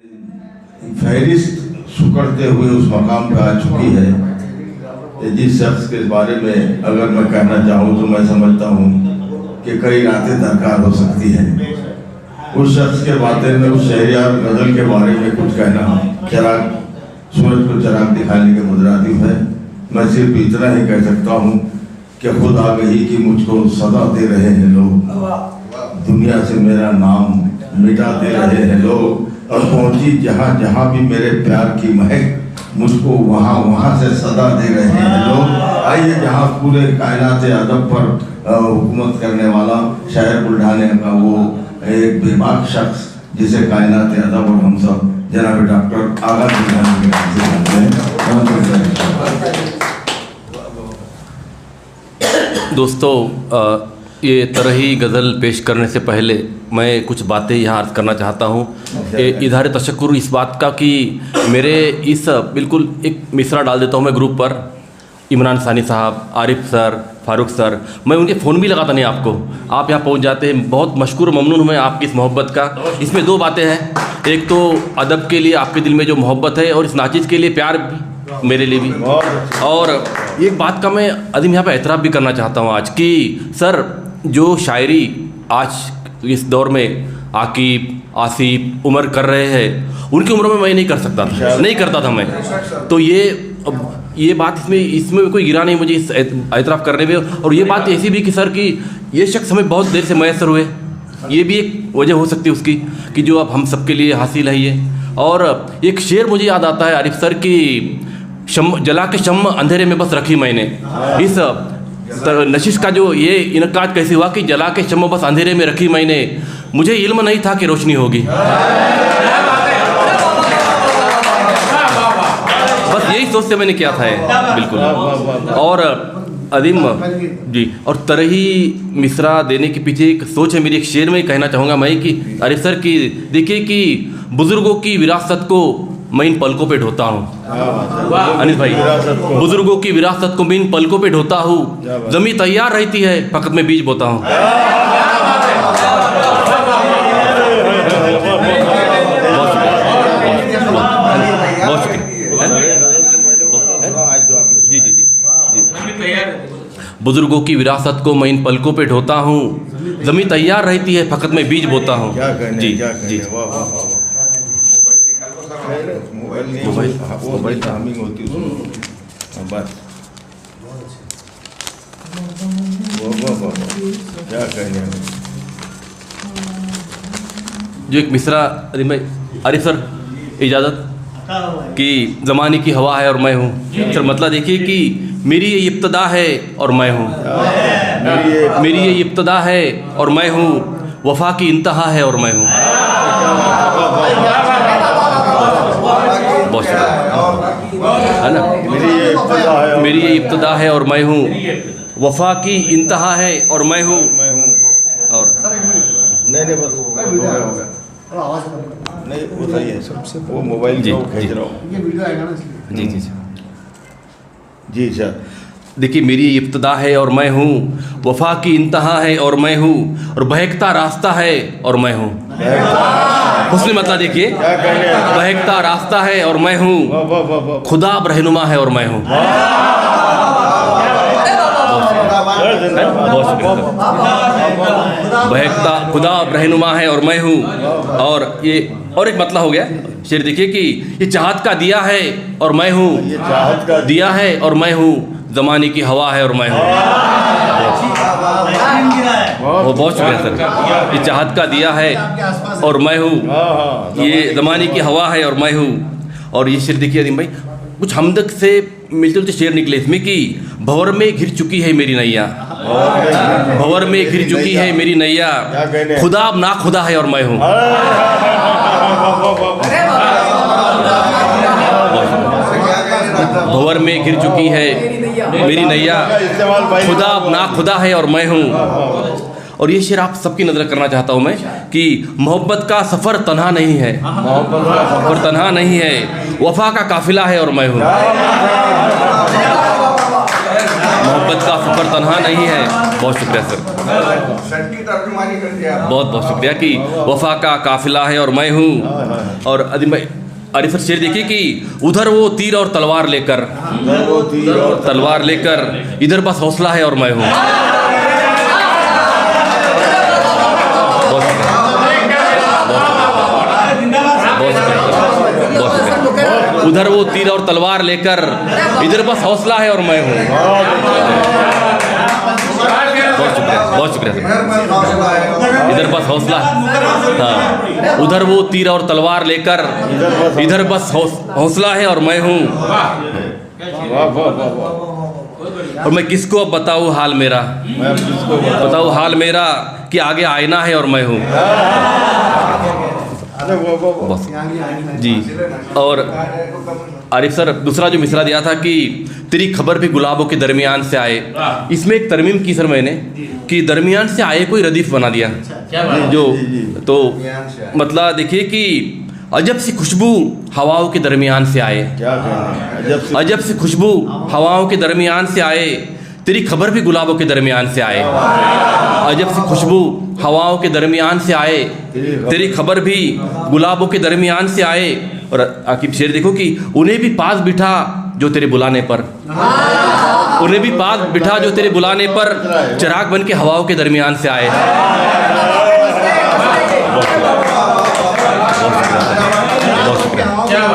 फहरिस्त सुकड़ते हुए उस मकाम पे आ चुकी है जिस शख्स के बारे में अगर मैं कहना चाहूँ तो मैं समझता हूँ कि कई रातें दरकार हो सकती हैं। उस शख्स के बारे में, उस शहरियार गजल के बारे में कुछ कहना चिराग, सूरज को चिराग दिखाने के मुतरादिफ है। मैं सिर्फ इतना ही कह सकता हूँ कि खुद आ गई कि मुझको सदा दे रहे हैं लोग, दुनिया से मेरा नाम मिटा दे रहे हैं लोग, और पहुंची जहाँ जहाँ भी मेरे प्यार की महक, मुझको वहाँ वहाँ से सदा दे रहे हैं लोग। आइए जहाँ पूरे कायनात अदब पर हुकूमत करने वाला शायर बुल्ढाने का वो एक बेबाक शख्स जिसे कायनात अदब और हम सब जनाब डॉक्टर आगा बुल्ढाने के नाम से जानते हैं। दोस्तों, ये तरही गज़ल पेश करने से पहले मैं कुछ बातें यहाँ अर्ज़ करना चाहता हूँ। इज़हार तशक्कुर इस बात का कि मेरे इस बिल्कुल एक मिसरा डाल देता हूँ मैं ग्रुप पर, इमरान सानी साहब, आरिफ सर, फारूक सर, मैं उनके फ़ोन भी लगाता नहीं आपको, आप यहाँ पहुँच जाते हैं। बहुत मशकूर ममनून हूँ मैं आपकी इस मोहब्बत का। इसमें दो बातें हैं, एक तो अदब के लिए आपके दिल में जो मोहब्बत है और इस नाचिज़ के लिए प्यार भी मेरे लिए भी। और एक बात का मैं अदीम यहाँ पर एतराफ़ भी करना चाहता हूँ आज कि सर जो शायरी आज इस दौर में आकिब, आसिफ, उमर कर रहे हैं, उनकी उम्र में मैं नहीं कर सकता था, नहीं करता था मैं। तो ये बात इसमें कोई गिरा नहीं मुझे इस एतराफ़ करने में। और ये बात ऐसी भी कि सर कि ये शख्स हमें बहुत देर से मैसर हुए, ये भी एक वजह हो सकती है उसकी कि जो अब हम सबके लिए हासिल है ये। और एक शेर मुझे याद आता है आरिफ सर की, जला के शम्म अंधेरे में बस रखी मैंने। इस नशिश का जो ये इनकाद कैसे हुआ कि जला के शम्म बस अंधेरे में रखी मैंने, मुझे इल्म नहीं था कि रोशनी होगी। बस यही सोच से मैंने किया था ये, बिल्कुल। और अदीम जी, और तरही मिसरा देने के पीछे एक सोच है मेरी। एक शेर में कहना चाहूँगा मैं कि आरिफ सर की देखिए कि बुज़ुर्गों की विरासत को मैं इन पलकों पे ढोता हूँ। अनिल भाई, बुजुर्गों की विरासत को मैं इन पलकों पे ढोता हूँ, ज़मीन तैयार रहती है फकत मैं बीज बोता हूँ। जी जी जी जी, बुजुर्गों की विरासत को मैं इन पलकों पे ढोता हूँ, ज़मीन तैयार रहती है फकत मैं बीज बोता हूँ। जी जी, मोबाइल टाइमिंग होती है बस। क्या कहने जो एक मिसरा आरिफ सर इजाज़त कि ज़माने की हवा है और मैं हूँ। सर मतलब देखिए कि मेरी ये इब्तदा है और मैं हूँ, मेरी ये इब्तदा है और मैं हूँ, वफ़ा की इंतहा है और मैं हूँ। बहुत शुक्रिया, है ना। मेरी ये इब्तदा है और मैं हूँ, वफ़ा की इंतहा है और मैं हूँ। और नहीं बस हो गया नहीं, वो सही है सबसे, वो मोबाइल जो भेज रहा हूँ, ये वीडियो आएगा ना। जी जी जी सर। देखिए मेरी इब्तदा है और मैं हूँ, वफ़ा की इंतहा है और मैं हूँ, और बहकता रास्ता है और मैं हूँ। उसमें मतलब देखिए, बहकता रास्ता है और मैं हूँ, खुदा अब रहनुमा है और मैं हूँ। बहुत शुक्रिया। बहकता खुदा अब रहनुमा है और मैं हूँ। और ये और एक मतलब हो गया शेर, देखिए कि ये चाहत का दिया है और मैं हूँ, दिया है और मैं हूँ, ज़माने की हवा है और मैं हूँ। वो बहुत शुक्रिया सर। ये चाहत का दिया है और मैं हूँ, ये ज़माने की हवा है और मैं हूँ। और ये शेर देखिए अदीम भाई, कुछ हमदक से मिलते जुलते शेर निकले इसमें कि भंवर में घिर चुकी है मेरी नैया, भंवर में घिर चुकी है मेरी नैया, खुदा अब ना खुदा है और मैं हूँ। भंवर में घिर चुकी है मेरी नैया, खुदा अब ना खुदा है और मैं हूँ। और ये शेर आप सबकी नज़र करना चाहता हूँ मैं कि मोहब्बत का सफ़र तन्हा नहीं है, सफ़र तन्हा नहीं है, वफ़ा का काफ़िला है और मैं हूँ। मोहब्बत का सफ़र तन्हा नहीं है। बहुत शुक्रिया सर, बहुत बहुत शुक्रिया कि वफ़ा का काफ़िला है और मैं हूँ। और अदिम भाई आरिफ सर शेर देखिए कि उधर वो तीर और तलवार लेकर, तलवार लेकर, इधर बस हौसला है और मैं हूँ। उधर वो तीर और तलवार लेकर, इधर बस हौसला है और मैं हूँ। बहुत शुक्रिया सर। इधर बस हौसला, हाँ, उधर वो तीर और तलवार लेकर, इधर बस हौसला है और मैं हूँ। और मैं किसको अब बताऊँ हाल मेरा, बताऊँ हाल मेरा कि आगे आईना है और मैं हूँ। बस जी। और आरिफ सर दूसरा जो मिसरा दिया था कि तेरी खबर भी गुलाबों के दरमियान से आए, इसमें एक तरमीम की सर मैंने कि दरमियान से आए कोई रदीफ बना दिया जो, तो मतलब देखिए कि अजब सी खुशबू हवाओं के दरमियान से आए, अजब सी खुशबू हवाओं के दरमियान से आए, तेरी खबर भी गुलाबों के दरमियान से आए। अजब सी खुशबू हवाओं के दरमियान से आए, तेरी खबर भी गुलाबों के दरमियान से आए। और आखिर शेर देखो कि उन्हें भी पास बिठा जो तेरे बुलाने पर, उन्हें भी पास बिठा जो तेरे बुलाने पर, चिराग बन के हवाओं के दरमियान से आए।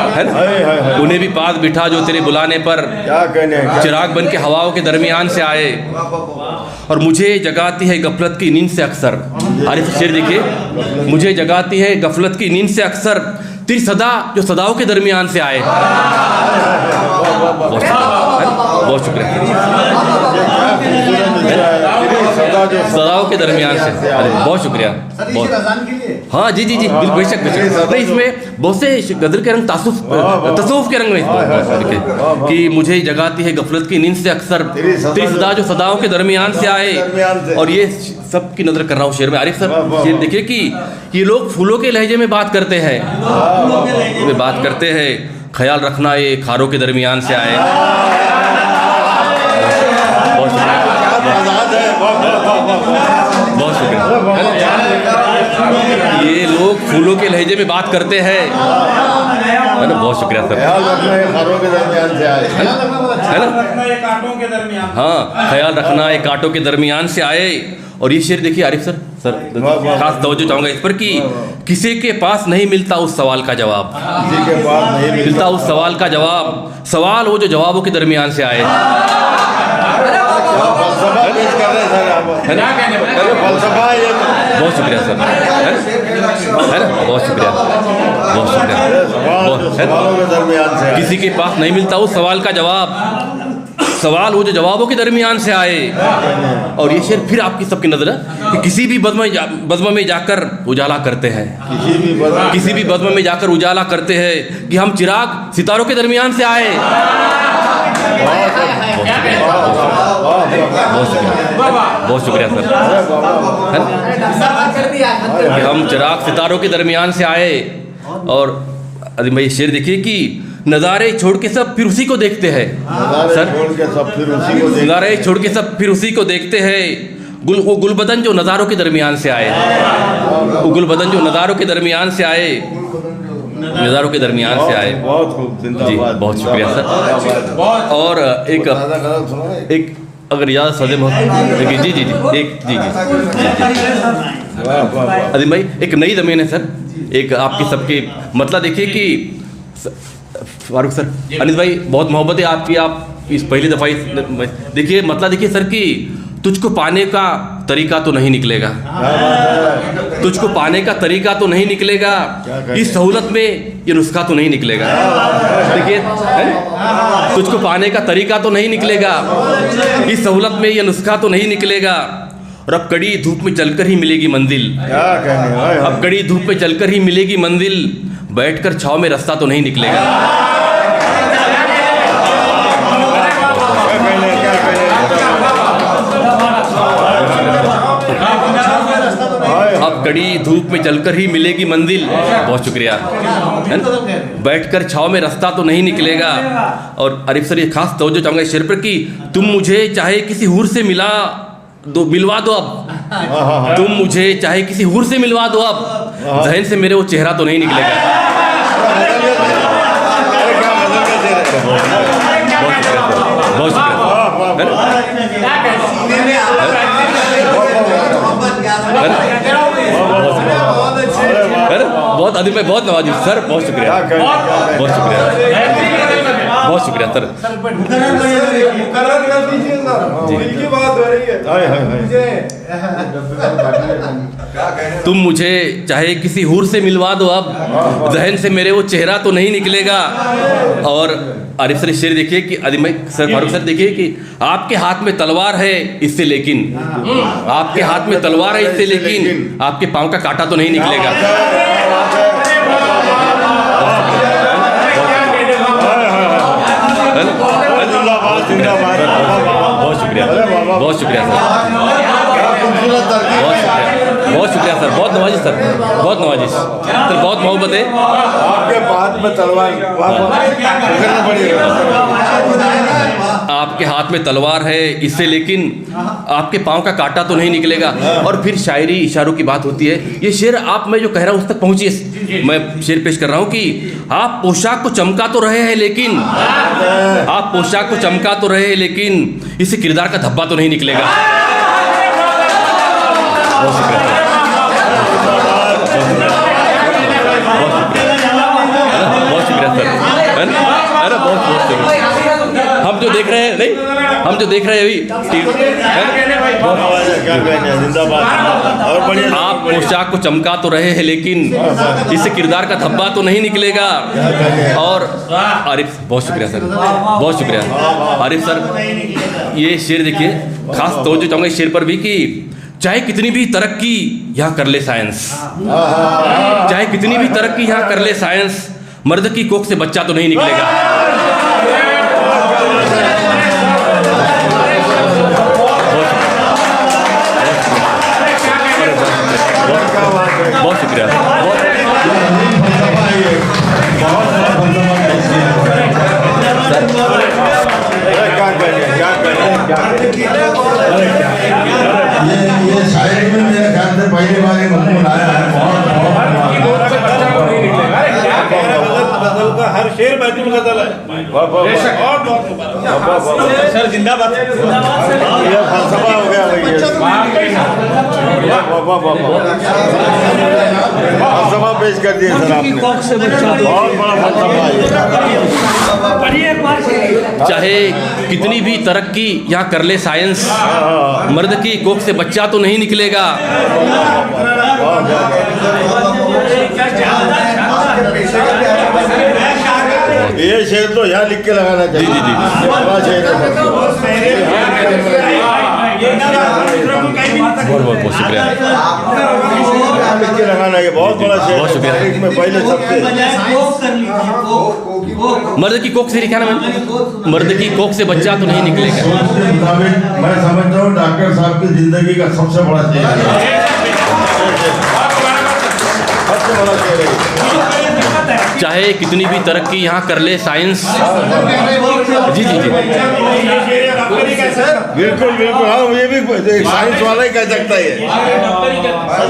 है ना? उन्हें भी पास बिठा जो तेरे बुलाने पर, चिराग बन के हवाओं के दरमियान से आए। और मुझे जगाती है गफलत की नींद से अक्सर, आरिफ शेर देखिए, मुझे जगाती है गफलत की नींद से अक्सर, तेरी सदा जो सदाओं के दरमियान से आए। बहुत शुक्रिया। सदाओं के दरमियान से, अरे बहुत शुक्रिया। बहुत, हाँ जी जी जी, बिल्कुल बेशक बेशक। नहीं, इसमें बहुत से गजल के रंग तसव्वुफ के रंग में कि मुझे जगाती है गफलत की नींद से अक्सर, तेरी सदा जो सदाओं के दरमियान से आए। और ये सब की नजर कर रहा हूँ शेर में। आरिफ सर शेर देखिए कि ये लोग फूलों के लहजे में बात करते हैं, बात करते हैं, ख्याल रखना ये खारों के दरमियान से आए। बहुत शुक्रिया। ये लोग फूलों के लहजे में बात करते हैं, है ना? बहुत शुक्रिया सर। खारों के दरमियान से आए, है ना? हाँ, ख्याल रखना ये कांटों के दरमियान से आए। और ये शेर देखिए आरिफ सर, खास तवज्जो चाहूँगा इस पर कि किसी के पास नहीं मिलता उस सवाल का जवाब, किसी के पास नहीं मिलता उस सवाल का जवाब, सवाल वो जो जवाबों के दरमियान से आए। बहुत शुक्रिया सर, है ना? बहुत शुक्रिया, बहुत शुक्रिया। किसी के पास नहीं मिलता उस सवाल का जवाब, सवाल वो जो जवाबों के दरमियान से आए। और ये शेर फिर आपकी सबकी नजर है कि किसी भी बज़्म में जाकर उजाला करते हैं, किसी भी बज़्म में जाकर उजाला करते हैं कि हम चिराग सितारों के दरमियान से आए। बहुत शुक्रिया सर, है ना? कि हम चिराग सितारों के दरमियान से आए। और अरे मैं ये शेर देखिए कि नज़ारे छोड़ के सब फिर उसी को देखते हैं सर, नज़ारे छोड़ के सब फिर उसी को देखते हैं। वो गुलबदन जो नज़ारों के दरमियान से आए, वो गुलबदन जो नज़ारों के दरमियान से आए, नज़ारों के दरमियान से आए। बहुत खूब, जी बहुत शुक्रिया सर। और एक अगर याद सदम हो जी जी जी एक जी जी अजीम भाई, एक नई ज़मीन है सर, एक आपकी सबकी मतलब देखिए कि फारूक सर, अनिस भाई बहुत मोहब्बत है आपकी, आप इस पहली दफ़ा देखिए मतलब देखिए सर कि तुझको पाने का तरीका तो नहीं निकलेगा, तुझको पाने का तरीका तो नहीं निकलेगा, इस सहूलत में ये नुस्खा तो नहीं निकलेगा। देखिए तुझको पाने का तरीका तो नहीं निकलेगा, इस सहूलत में ये नुस्खा तो नहीं निकलेगा। और अब कड़ी धूप में चलकर ही मिलेगी मंजिल, अब कड़ी धूप में चलकर ही मिलेगी मंजिल, बैठकर छाव में रास्ता तो नहीं निकलेगा। अब कड़ी धूप में चलकर ही मिलेगी मंजिल, बहुत शुक्रिया, है ना? बैठकर छाव में रास्ता तो नहीं निकलेगा। और आरिफ सर ये खास तवज्जो चाहूँगा इस शेर पर कि तुम मुझे चाहे किसी हूर से मिलवा दो अब, तुम मुझे चाहे किसी हूर से मिलवा दो अब, जहन से मेरे वो चेहरा तो नहीं निकलेगा। बहुत बहुत अधिक में बहुत नवाजी सर, बहुत शुक्रिया, बहुत शुक्रिया, बहुत शुक्रिया सर। तुम मुझे चाहे किसी हूर से मिलवा दो, अब जहन से मेरे वो चेहरा तो नहीं निकलेगा। और आरिफ सर शेर देखिए कि सर फारूक सर देखिए कि आपके हाथ में तलवार है इससे लेकिन, आपके हाथ में तलवार है इससे लेकिन आपके पांव का कांटा तो नहीं निकलेगा। बहुत शुक्रिया, बहुत शुक्रिया सर, बहुत शुक्रिया सर, बहुत नवाजिश सर, बहुत नवाजिश सर, बहुत मोहब्बत है। आपके हाथ में तलवार, आपके हाथ में तलवार है इससे लेकिन आपके पांव का कांटा तो नहीं निकलेगा। और फिर शायरी इशारों की बात होती है। ये शेर आप मैं जो कह रहा हूँ उस तक पहुंचिए। मैं शेर पेश कर रहा हूँ कि आप पोशाक को चमका तो रहे हैं लेकिन, आप पोशाक को चमका तो रहे हैं लेकिन इससे किरदार का धब्बा तो नहीं निकलेगा। बहुत शुक्रिया, बहुत शुक्रिया सर, है ना? अरे बहुत बहुत शुक्रिया। हम जो देख रहे हैं, नहीं हम जो देख रहे हैं अभी, आप पोशाक को चमका तो रहे हैं लेकिन इससे किरदार का धब्बा तो नहीं निकलेगा। और आरिफ, बहुत शुक्रिया सर, बहुत शुक्रिया आरिफ सर। ये शेर देखिए, खास तवज्जो चाहूँगा इस शेर पर भी कि चाहे कितनी भी तरक्की यहाँ कर ले साइंस, चाहे कितनी भी तरक्की यहाँ कर ले साइंस, मर्द की कोख से बच्चा तो नहीं निकलेगा। बहुत शुक्रिया, ये शायरी में मेरे ख्याल से पहली बार ये मजमून आया है। हर शेर महत्वपूर्ण गजल है सर, जिंदाबाद। ये फलसफा हो गया भाई, फलसफा पेश कर दिए सर आपने, बहुत बड़ा फलसफा है। चाहे कितनी भी तरक्की यहाँ कर ले साइंस, मर्द की कोख से बच्चा तो नहीं निकलेगा। ये शेर तो यहाँ लिख के लगाना चाहिए। जी जी जी, बहुत बहुत शुक्रिया, लिख के लगाना है, बहुत बड़ा शेर। बहुत शुक्रिया। इसमें पहले सबसे मर्द की कोख से लिखा ना मैंने, मर्द की कोख से बच्चा तो नहीं निकलेगा। उसके मुताबिक मैं समझता हूँ डॉक्टर साहब की जिंदगी का सबसे बड़ा शेर है। चाहे कितनी भी तरक्की यहाँ कर ले साइंस। जी जी जी, बिल्कुल बिल्कुल, हाँ ये भी साइंस वाला ही कह सकता है।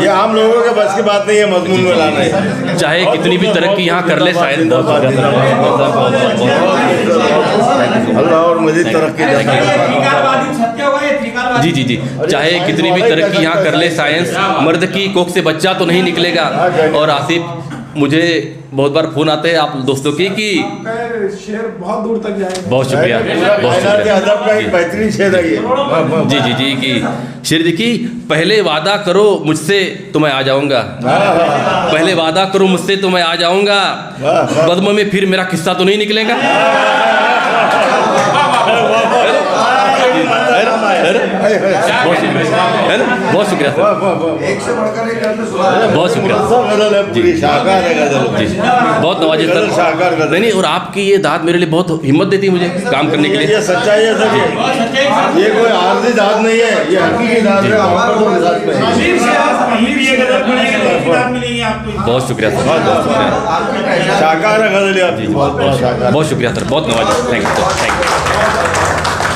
ये आम लोगों के बस की बात नहीं है मजमून में लाना है। चाहे कितनी भी तरक्की यहाँ कर ले साइंस। अल्लाह और मजीद तरक्की जी जी जी, चाहे कितनी भी तरक्की यहाँ कर ले साइंस, मर्द की कोख से बच्चा तो नहीं निकलेगा। और आसिफ, मुझे बहुत बार फोन आते हैं आप दोस्तों की कि शेर बहुत दूर तक जाएगा। बहुत शुक्रिया, बहुत शुक्रिया। अदब का एक बेहतरीन शेर है ये। जी जी जी कि शेर देखिए, पहले वादा करो मुझसे तो मैं आ जाऊंगा, पहले वादा करो मुझसे तो मैं आ जाऊंगा, बदम में फिर मेरा किस्सा तो नहीं निकलेगा। बहुत शुक्रिया, है ना? बहुत शुक्रिया सर, एक से बढ़कर एक गजल सुना। बहुत शुक्रिया पूरी शाहकार है गजल। जी, बहुत नवाजिश सर। नहीं नहीं, और आपकी ये दाद मेरे लिए बहुत हिम्मत देती है मुझे काम करने के लिए। ये सच्चाई है सर, ये कोई आर्जी दाद नहीं है, ये हकीकी दाद है। बहुत शुक्रिया सर, बहुत शुक्रिया, शाहकार है गजल आपकी। बहुत शुक्रिया सर, बहुत नवाजिश। Thank you sir, thank you.